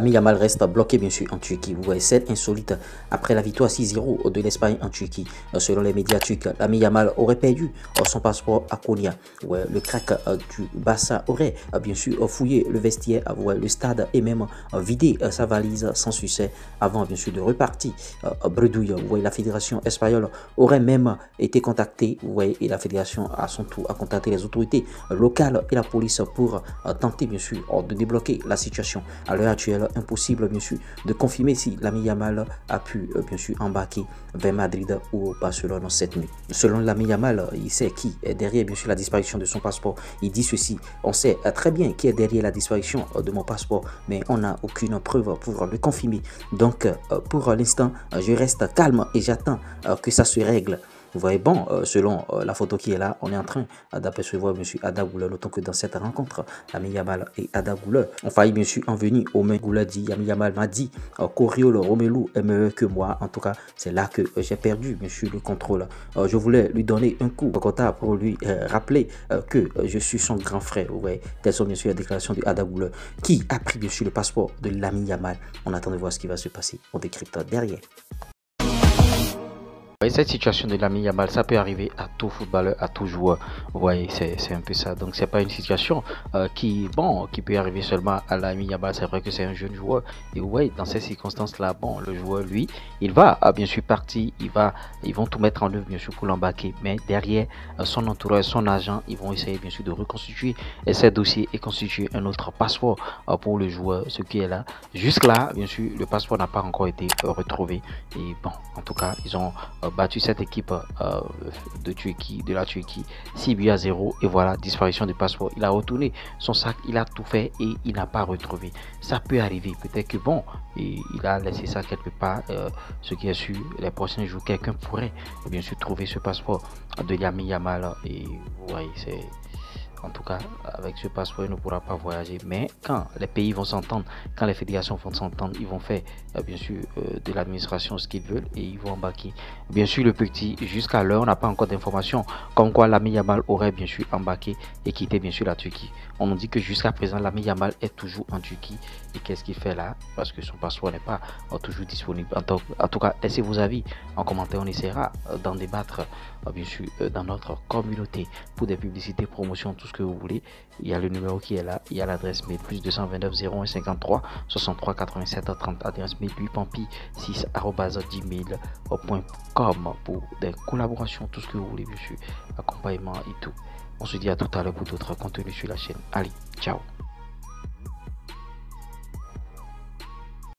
Lamine Yamal reste bloqué bien sûr en Turquie. Vous voyez, c'est insolite. Après la victoire 6-0 de l'Espagne en Turquie, selon les médias turcs, Lamine Yamal aurait perdu son passeport à Konya. Ouais, le crack du Barça aurait bien sûr fouillé le vestiaire, le stade et même vidé sa valise sans succès avant bien sûr de repartir bredouille. Vous voyez, la fédération espagnole aurait même été contactée. Vous voyez, et la fédération à son tour a contacté les autorités locales et la police pour tenter bien sûr de débloquer la situation. À l'heure actuelle, impossible bien sûr de confirmer si Lamine Yamal a pu bien sûr embarquer vers Madrid ou Barcelone cette nuit. Selon Lamine Yamal, il sait qui est derrière bien sûr la disparition de son passeport. Il dit ceci: on sait très bien qui est derrière la disparition de mon passeport, mais on n'a aucune preuve pour le confirmer. Donc pour l'instant, je reste calme et j'attends que ça se règle. Vous voyez, bon, selon la photo qui est là, on est en train d'apercevoir M. Ada Güler. Notons que dans cette rencontre, Lamine Yamal et Ada Güler ont failli bien sûr en venir aux mains. Güler dit, Lamine Yamal m'a dit, qu'Oriol Romelu est meilleur que moi. En tout cas, c'est là que j'ai perdu bien sûr le contrôle. Je voulais lui donner un coup pour lui rappeler que je suis son grand frère. Vous voyez, telles sont bien sûr les déclarations de Ada Güler, qui a pris bien sûr le passeport de Lamine Yamal. On attend de voir ce qui va se passer. On décrypte derrière. Et cette situation de Lamine Yamal, ça peut arriver à tout footballeur, à tout joueur. Vous voyez, c'est un peu ça. Donc, c'est pas une situation qui peut arriver seulement à Lamine Yamal. C'est vrai que c'est un jeune joueur. Et vous voyez, dans ces circonstances-là, bon, le joueur, lui, il va bien sûr partir. Ils vont tout mettre en œuvre, bien sûr, pour l'embarquer. Mais derrière, son entourage, son agent, ils vont essayer, bien sûr, de reconstituer ces dossiers et constituer un autre passeport pour le joueur, ce qui est là. Jusque-là, bien sûr, le passeport n'a pas encore été retrouvé. Et bon, en tout cas, ils ont battu cette équipe de la Turquie 6-0 et voilà, disparition du passeport. Il a retourné son sac, il a tout fait et il n'a pas retrouvé. Ça peut arriver, peut-être que bon, il a laissé ça quelque part. Ce qui est sûr, les prochains jours, quelqu'un pourrait bien sûr trouver ce passeport de Lamine Yamal et vous voyez, c'est... En tout cas, avec ce passeport, il ne pourra pas voyager. Mais quand les pays vont s'entendre, quand les fédérations vont s'entendre, ils vont faire, bien sûr, de l'administration ce qu'ils veulent et ils vont embarquer. Bien sûr, le petit, jusqu'à l'heure, on n'a pas encore d'informations comme quoi Lamine Yamal aurait bien sûr embarqué et quitté bien sûr la Turquie. On nous dit que jusqu'à présent, Lamine Yamal est toujours en Turquie. Et qu'est-ce qu'il fait là? Parce que son passeport n'est pas toujours disponible. En tout cas, laissez vos avis en commentaire. On essaiera d'en débattre, bien sûr, dans notre communauté pour des publicités, promotions, tout ce que vous voulez. Il y a le numéro qui est là, il y a l'adresse mail plus 229 01 53 63 87 30, adresse mail luipampi6@gmail.com pour des collaborations, tout ce que vous voulez, bien sûr, accompagnement et tout. On se dit à tout à l'heure pour d'autres contenus sur la chaîne. Allez, ciao.